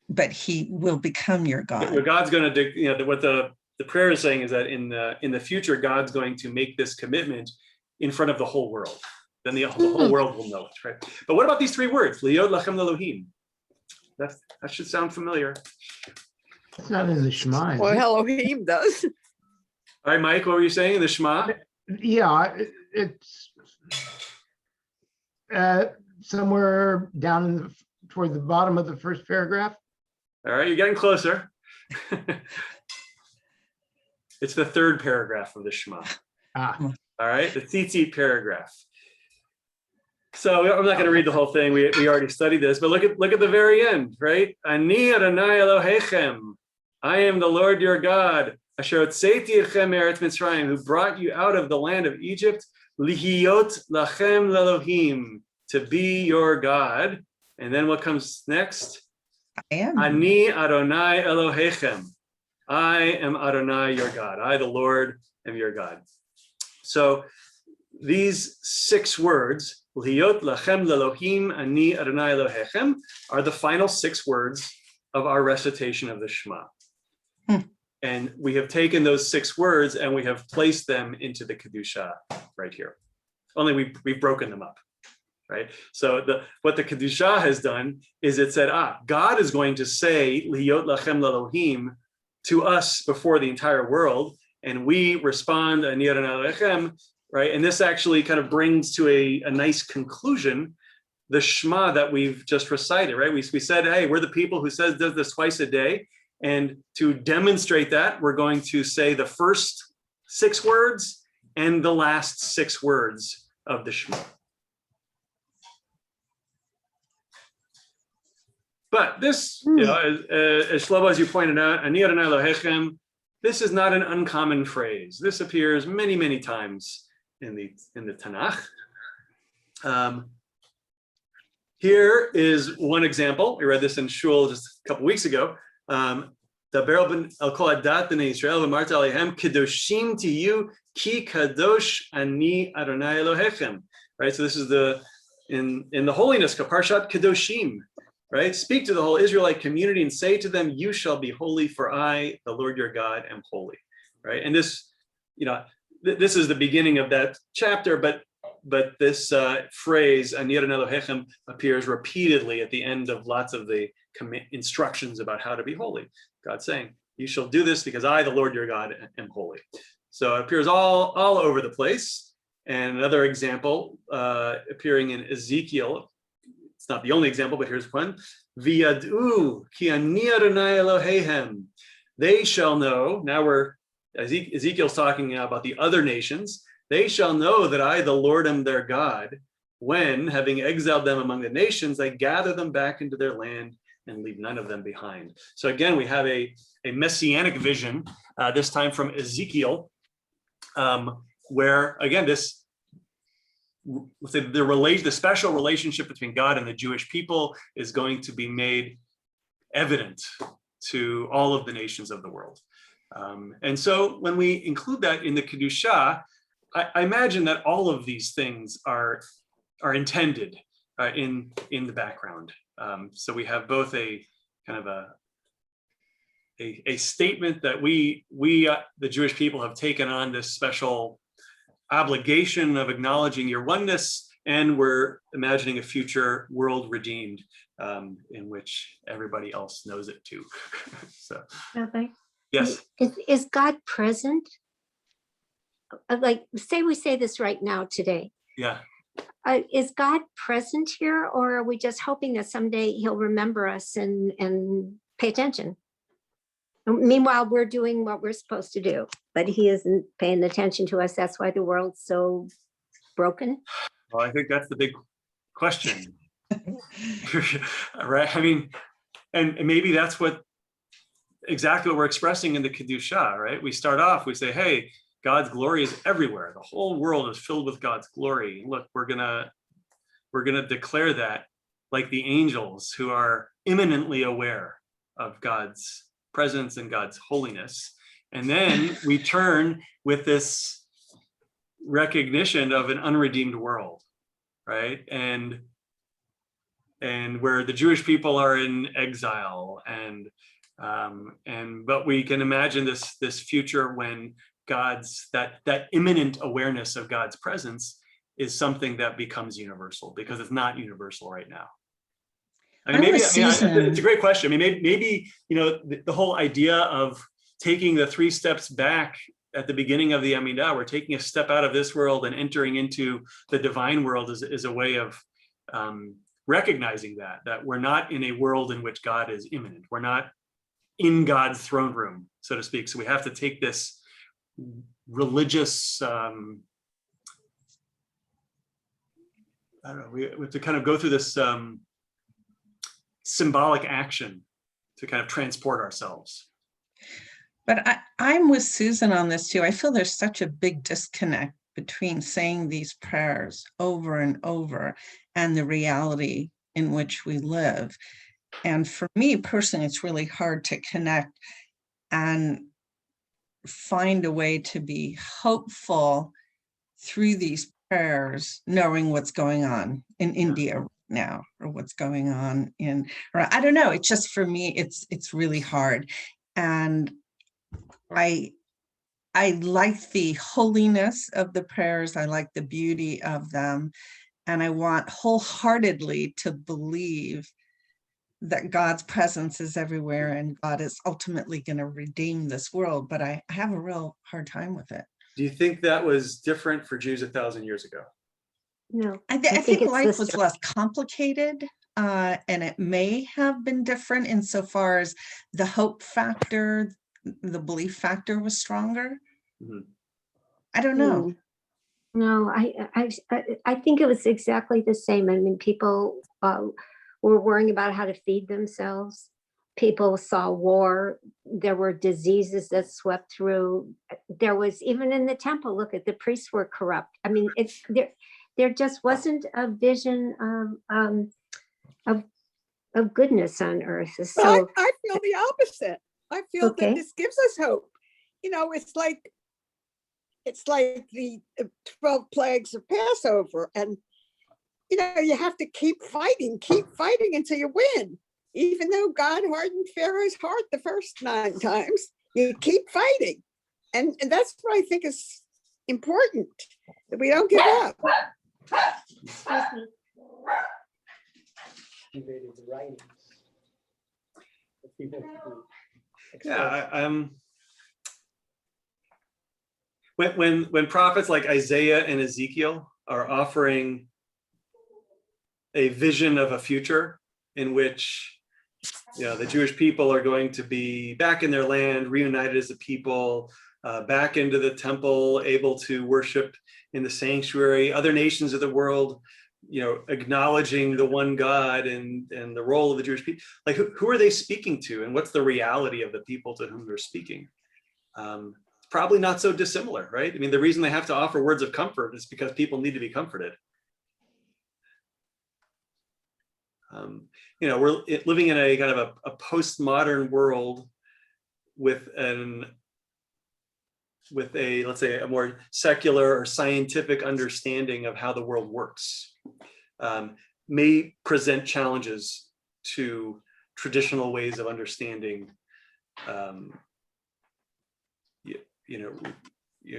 but he will become your God. What God's going to do, what the prayer is saying is that in the future, God's going to make this commitment in front of the whole world. Then the whole world will know it, right? But what about these three words? Lihiyot lachem lelohim. That should sound familiar. It's not in the Shema. Well, Elohim does. All right, Mike, what were you saying? The Shema? Yeah, it's somewhere down toward the bottom of the first paragraph. All right, you're getting closer. It's the third paragraph of the Shema. All right, the tzitzit paragraph. So I'm not going to read the whole thing. We already studied this, but look at the very end, right? Ani Adonai Elohechem. I am the Lord your God. Asher hotzeiti echem me'eretz Mitzrayim, who brought you out of the land of Egypt. Lihiyot lachem lelohim, to be your God. And then what comes next? I am. Ani Adonai Elohechem. I am Adonai your God. I, the Lord, am your God. So these 6 words, Lihiyot lachem lelohim, Ani Adonai Elohechem, are the final 6 words of our recitation of the Shema. And we have taken those 6 words and we have placed them into the Kedusha right here. Only we've broken them up, right? So what the Kedusha has done is it said, God is going to say Lihiyot lachem lelohim to us before the entire world, and we respond Ani Adonai Elohechem, right? And this actually kind of brings to a nice conclusion the Shema that we've just recited, right? We said, hey, we're the people who does this twice a day. And to demonstrate that, we're going to say the first 6 words and the last 6 words of the Shema. But this, as Shlomo, as you pointed out, Ani Adonai Elohechem, this is not an uncommon phrase. This appears many, many times in the Tanakh. Here is one example. We read this in Shul just a couple weeks ago. Daber el kol adat b'nei Yisrael v'marta alehem kedoshim tiyu ki kadosh ani Adonai Elohechem. Right. So this is in the holiness Parshat Kedoshim. Right. Speak to the whole Israelite community and say to them, "You shall be holy, for I, the Lord your God, am holy." Right. And this, this is the beginning of that chapter, but this phrase Ani Adonai Elohechem appears repeatedly at the end of lots of the instructions about how to be holy. God saying, "You shall do this because I, the Lord your God, am holy." So it appears all over the place. And another example appearing in Ezekiel. It's not the only example, but here's one. V'yad'u ki ani Adonai Eloheihem. They shall know. Now Ezekiel's talking now about the other nations. They shall know that I, the Lord, am their God, when, having exiled them among the nations, I gather them back into their land and leave none of them behind. So again, we have a messianic vision, this time from Ezekiel, where again, the special relationship between God and the Jewish people is going to be made evident to all of the nations of the world. And so when we include that in the Kedushaat, I imagine that all of these things are intended in the background. So we have both a kind of a statement that we the Jewish people have taken on this special obligation of acknowledging your oneness, and we're imagining a future world redeemed in which everybody else knows it too. So, Rabbi, yes. Is God present? Like, say we say this right now today. Yeah. Is God present here, or are we just hoping that someday he'll remember us and pay attention? Meanwhile, we're doing what we're supposed to do, but he isn't paying attention to us. That's why the world's so broken. Well, I think that's the big question. Right. I mean, and maybe that's exactly what we're expressing in the Kedushaat, right? We start off, we say, hey, God's glory is everywhere. The whole world is filled with God's glory. Look, we're gonna declare that like the angels who are imminently aware of God's presence and God's holiness. And then we turn with this recognition of an unredeemed world, right? And where the Jewish people are in exile, but we can imagine this future when God's that imminent awareness of God's presence is something that becomes universal, because it's not universal right now. I mean, it's a great question. I mean, maybe the whole idea of taking the 3 steps back at the beginning of the Amidah, we're taking a step out of this world and entering into the divine world is a way of recognizing that we're not in a world in which God is immanent. We're not in God's throne room, so to speak. So we have to take this religious, I don't know, we have to kind of go through this symbolic action to kind of transport ourselves. But I'm with Susan on this too. I feel there's such a big disconnect between saying these prayers over and over and the reality in which we live. And for me personally, it's really hard to connect and find a way to be hopeful through these prayers, knowing what's going on in India right now, or what's going on or I don't know. It's just, for me, it's really hard. And I like the holiness of the prayers. I like the beauty of them. And I want wholeheartedly to believe that God's presence is everywhere and God is ultimately going to redeem this world. But I have a real hard time with it. Do you think that was different for Jews 1,000 years ago? No, I think life was less complicated, and it may have been different insofar as the hope factor, the belief factor was stronger. Mm-hmm. I don't know. No, I think it was exactly the same. I mean, people were worrying about how to feed themselves. People saw war. There were diseases that swept through. There was, even in the temple, look at the priests were corrupt. I mean, there just wasn't a vision of goodness on earth. But So, I feel the opposite. I feel Okay. that this gives us hope. You know, it's like the 12 plagues of Passover. And, you know, you have to keep fighting until you win. Even though God hardened Pharaoh's heart the first 9 times, you keep fighting. And that's what I think is important, that we don't give up. Yeah, when prophets like Isaiah and Ezekiel are offering a vision of a future in which, you know, the Jewish people are going to be back in their land, reunited as a people, back into the temple, able to worship in the sanctuary, other nations of the world, you know, acknowledging the one God and the role of the Jewish people. Like, who are they speaking to, and what's the reality of the people to whom they're speaking? Probably not so dissimilar, right? I mean, the reason they have to offer words of comfort is because people need to be comforted. You know, we're living in a kind of a postmodern world with a, let's say, a more secular or scientific understanding of how the world works, may present challenges to traditional ways of understanding,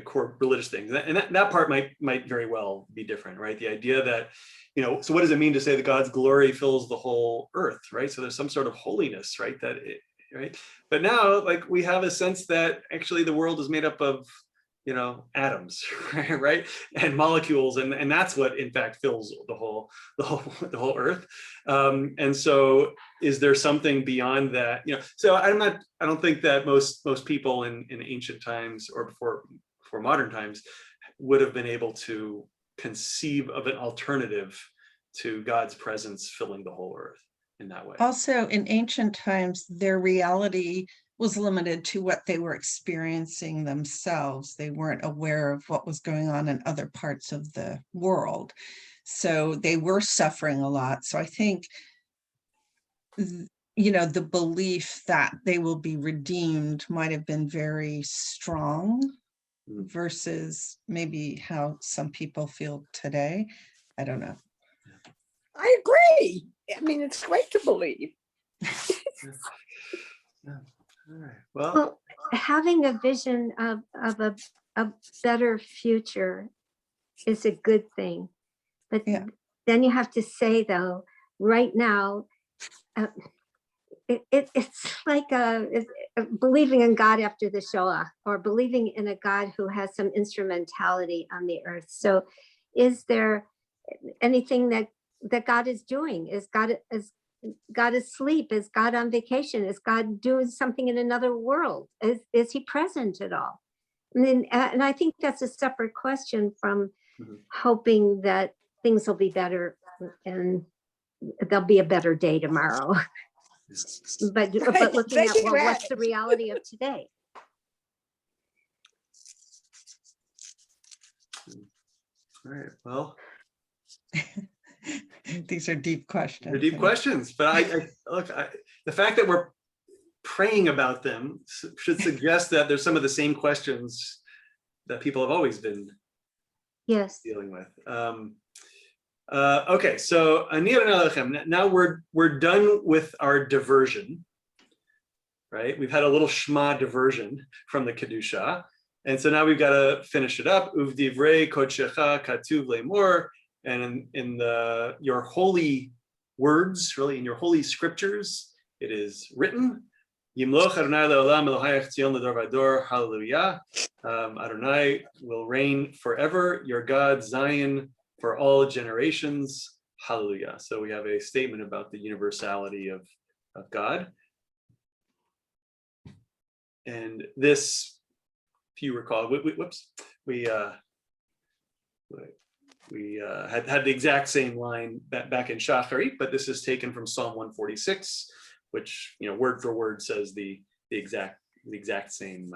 core religious things. And that part might very well be different, right? The idea that, you know, so what does it mean to say that God's glory fills the whole earth, right? So there's some sort of holiness, right? Right? But now, like, we have a sense that actually the world is made up of, you know, atoms, right? And molecules, and that's what in fact fills the whole earth. And so is there something beyond that? You know, so I don't think that most people in ancient times or before modern times would have been able to conceive of an alternative to God's presence filling the whole earth in that way. Also, in ancient times, their reality was limited to what they were experiencing themselves. They weren't aware of what was going on in other parts of the world. So they were suffering a lot. So I think, you know, the belief that they will be redeemed might have been very strong versus maybe how some people feel today. I don't know. I agree. I mean, it's great to believe. Yeah. All right. Well, well, having a vision of a better future is a good thing. But Yeah. then you have to say, though, right now, it's like believing in God after the Shoah, or believing in a God who has some instrumentality on the earth. So is there anything that God is doing? Is God asleep? Is God on vacation? Is God doing something in another world? Is he present at all? And I think that's a separate question from hoping that things will be better and there'll be a better day tomorrow. But looking at, well, what's the reality of today? all right. Well, These are deep questions. they're deep questions, but the fact that we're praying about them should suggest that there's some of the same questions that people have always been dealing with. Okay, so now we're done with our diversion, right? We've had a little Shema diversion from the Kedushaat, and so now we've got to finish it up. Uvdivrei kodshecha katuv lemor, and in your holy words, really in your holy scriptures, it is written, Yimloch Adonai le'olam Elohai Tzion l'dor v'dor, hallelujah. Adonai will reign forever, your God Zion for all generations, hallelujah. So we have a statement about the universality of God. And this, if you recall, we had the exact same line back in Shacharit, but this is taken from Psalm 146, which, you know, word for word says the exact same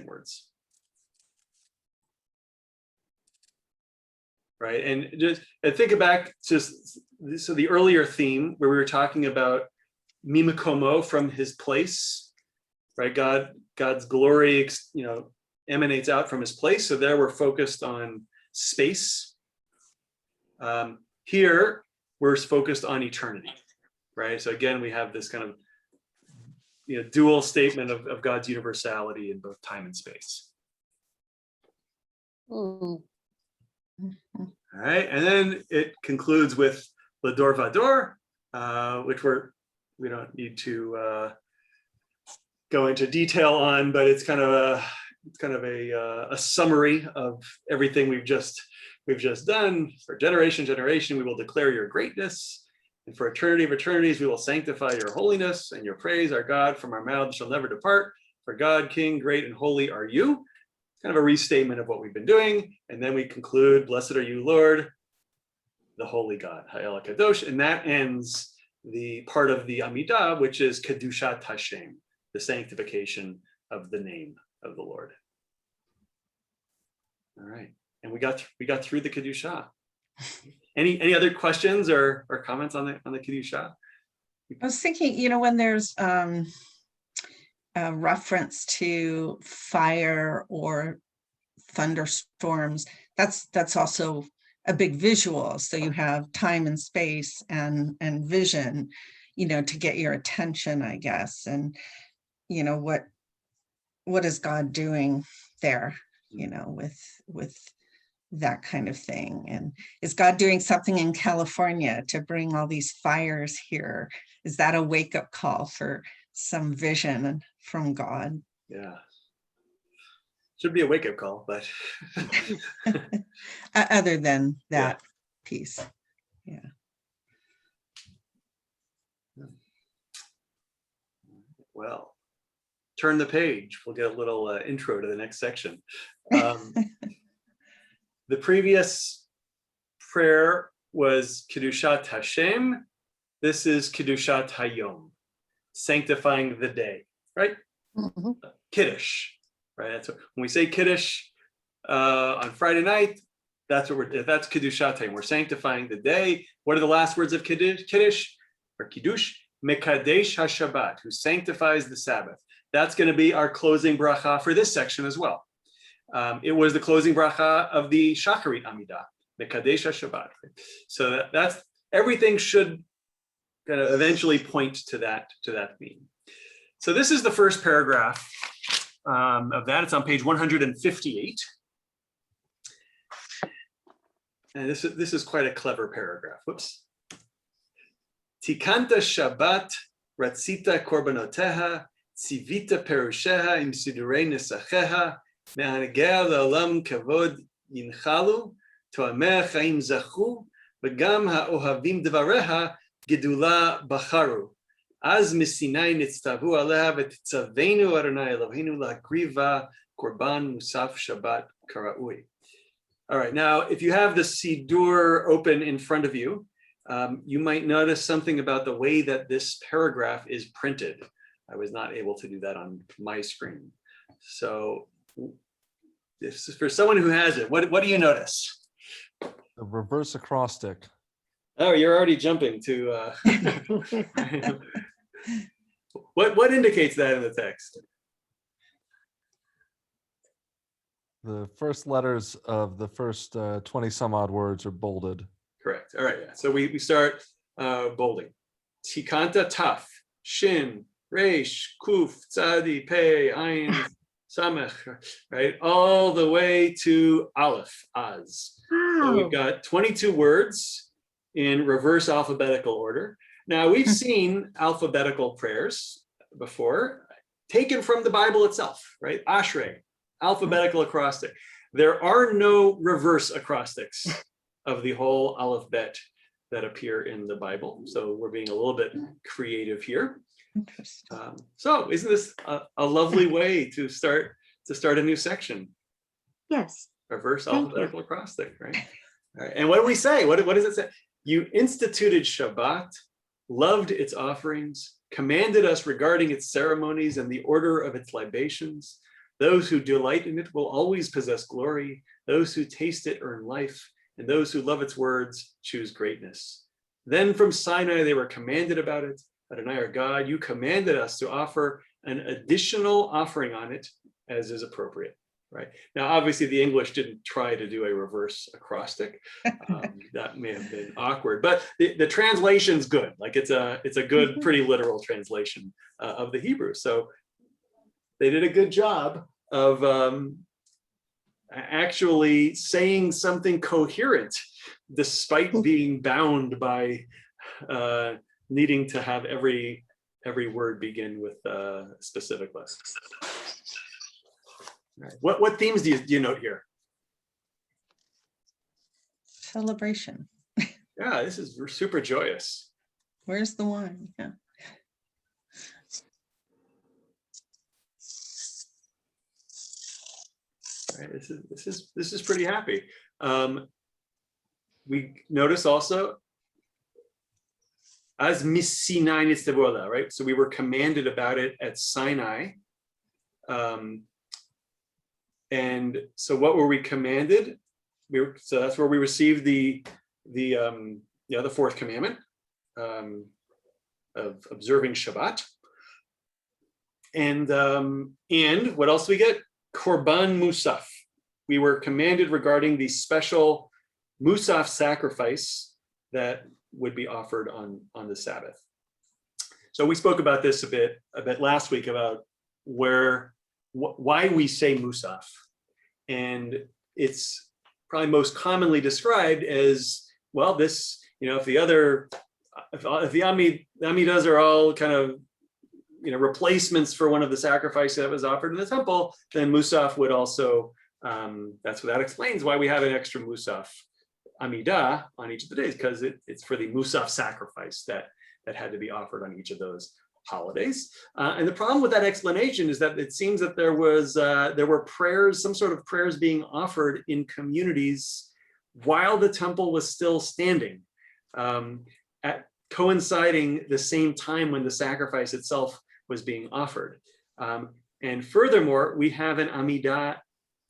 words. Right, and just think back to so the earlier theme where we were talking about Mimakomo, from his place, right? God's glory, you know, emanates out from his place. So there we're focused on space. Here we're focused on eternity, right? So again, we have this kind of, you know, dual statement of God's universality in both time and space. Mm. All right, and then it concludes with Lador Vador, which we don't need to go into detail on, but it's kind of a summary of everything we've just done. For generation we will declare your greatness, and for eternity of eternities we will sanctify your holiness, and your praise, our God, from our mouths shall never depart. For God, King, great and holy are you. Kind of a restatement of what we've been doing, and then we conclude, blessed are you, Lord, the holy God, Ha'el Kadosh, and that ends the part of the Amidah, which is Kedushaat HaShem, the sanctification of the name of the Lord. All right, and we got through the Kedushaat. Any other questions or comments on the Kedushaat? I was thinking, you know, when there's a reference to fire or thunderstorms, that's also a big visual. So you have time and space and vision, you know, to get your attention, I guess. And, you know, what is God doing there, you know, with that kind of thing? And is God doing something in California to bring all these fires here? Is that a wake-up call for some vision from God? Yeah, should be a wake-up call, but other than that piece. Yeah. Well, turn the page. We'll get a little intro to the next section. The previous prayer was Kedushaat HaShem. This is Kedushaat Hayom, sanctifying the day, right? Mhm. Kiddush, right? That's what, when we say Kiddush on Friday night, that's Kedushaat Hayom. We're sanctifying the day. What are the last words of Kiddush or Kiddush? Mekadesh HaShabbat, who sanctifies the Sabbath. That's going to be our closing bracha for this section as well. It was the closing bracha of the Shacharit Amidah, Mekadesh HaShabbat. So that's everything should kind of eventually point to that theme. So this is the first paragraph of that. It's on page 158. And this is quite a clever paragraph. Whoops. Tikanta Shabbat, Ratzita Korbanoteha, Tzivita Perusheha, Im Sidurei Nesacheha, Me'anegea La'olam Kavod Yinchalu, To'ameh Chaim Zachu, V'gam Ha'ohavim Dvareha, Gedula Bacharu. Az Misinai Nitztavu Aleha V'titzavenu Adonai Eloheinu La'akriva Korban Musaf Shabbat Karaui. All right, now if you have the Siddur open in front of you, you might notice something about the way that this paragraph is printed. I was not able to do that on my screen. So this is for someone who has it. What do you notice? The reverse acrostic. Oh, you're already jumping to what indicates that in the text? The first letters of the first 20 some odd words are bolded. Correct. All right. Yeah. So we start bolding. Tikanta Taf, Shin, Reish, Kuf, Tzadi, Pei, Ayin, Samech, right? All the way to Aleph, Az. So we've got 22 words in reverse alphabetical order. Now we've seen alphabetical prayers before, taken from the Bible itself, right? Ashrei, alphabetical acrostic. There are no reverse acrostics of the whole Aleph Bet that appear in the Bible. So we're being a little bit creative here. So isn't this a lovely way to start a new section? Yes. Reverse Thank alphabetical acrostic, right? All right, and what do we say? What does it say? You instituted Shabbat, loved its offerings, commanded us regarding its ceremonies and the order of its libations. Those who delight in it will always possess glory. Those who taste it earn life, and those who love its words choose greatness. Then from Sinai they were commanded about it. Adonai our God, you commanded us to offer an additional offering on it as is appropriate. Right now, obviously, the English didn't try to do a reverse acrostic. That may have been awkward, but the translation's good. Like it's a good, pretty literal translation of the Hebrew. So they did a good job of actually saying something coherent, despite being bound by needing to have every word begin with a specific letter. Right. What themes do you note here? Celebration. Yeah, we're super joyous. Where's the wine? Yeah. Right. This is pretty happy. We notice also as Miss Sinai Nitzavola, right? So we were commanded about it at Sinai. And so what were we commanded? So that's where we received the fourth commandment of observing Shabbat. And what else do we get? Korban Musaf. We were commanded regarding the special Musaf sacrifice that would be offered on the Sabbath. So we spoke about this a bit last week about why we say Musaf. And it's probably most commonly described as, well, this, if the Amidas are all kind of, replacements for one of the sacrifices that was offered in the temple, then Musaf would also, that's what that explains why we have an extra Musaf Amidah on each of the days, because it's for the Musaf sacrifice that had to be offered on each of those holidays. And the problem with that explanation is that it seems that there were prayers, some sort of prayers being offered in communities while the temple was still standing, at coinciding the same time when the sacrifice itself was being offered. And furthermore, we have an Amidah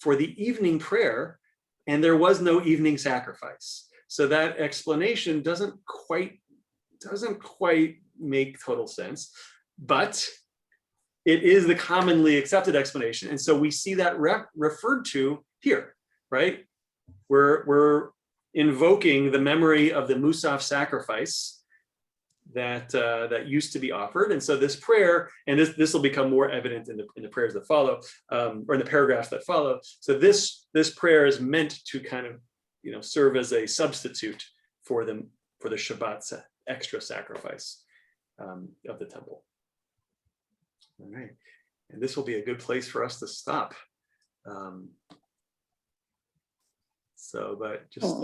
for the evening prayer, and there was no evening sacrifice. So that explanation doesn't quite make total sense, but it is the commonly accepted explanation. And so we see that referred to here, right? We're invoking the memory of the Musaf sacrifice that used to be offered. And so this prayer, and this will become more evident in the prayers that follow, or in the paragraphs that follow. So this prayer is meant to kind of, serve as a substitute for the Shabbat extra sacrifice of the temple. All right, and this will be a good place for us to stop. But just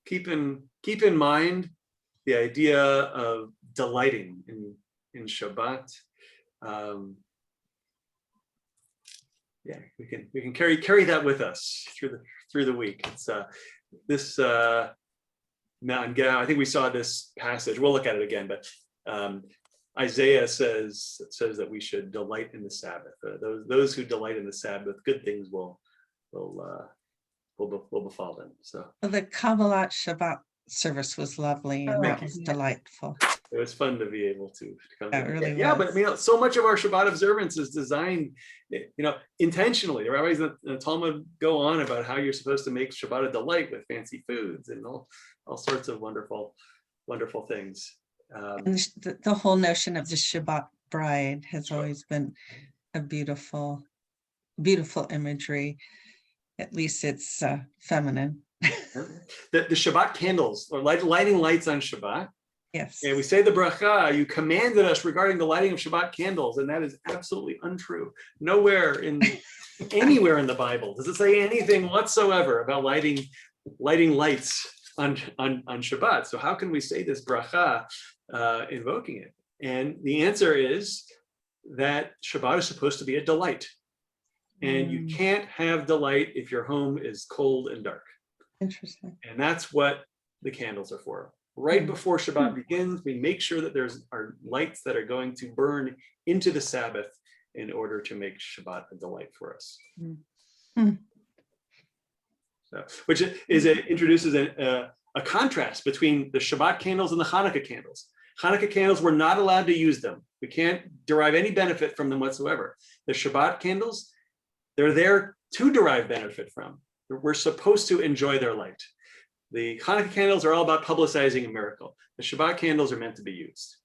keep in mind the idea of delighting in Shabbat. We can carry that with us through the week. It's this. I think we saw this passage. We'll look at it again, but Isaiah says that we should delight in the Sabbath. Those who delight in the Sabbath, good things will befall them. So The Kabbalat Shabbat service was lovely and it was delightful. it was fun to be able to come. It really yeah, was. but so much of our Shabbat observance is designed, intentionally. The rabbis in the Talmud go on about how you're supposed to make Shabbat a delight with fancy foods and all sorts of wonderful things. And the whole notion of the Shabbat bride has always been a beautiful imagery. At least it's feminine. The Shabbat candles, or lighting lights on Shabbat. Yes. And we say the bracha, you commanded us regarding the lighting of Shabbat candles, and that is absolutely untrue. Nowhere anywhere in the Bible does it say anything whatsoever about lighting lights on Shabbat. So how can we say this bracha invoking it? And the answer is that Shabbat is supposed to be a delight. And you can't have delight if your home is cold and dark. Interesting. And that's what the candles are for. Right before Shabbat begins, we make sure that there's our lights that are going to burn into the Sabbath in order to make Shabbat a delight for us. So, which introduces a contrast between the Shabbat candles and the Hanukkah candles. Hanukkah candles, we're not allowed to use them. We can't derive any benefit from them whatsoever. The Shabbat candles, they're there to derive benefit from. We're supposed to enjoy their light. The Hanukkah candles are all about publicizing a miracle. The Shabbat candles are meant to be used.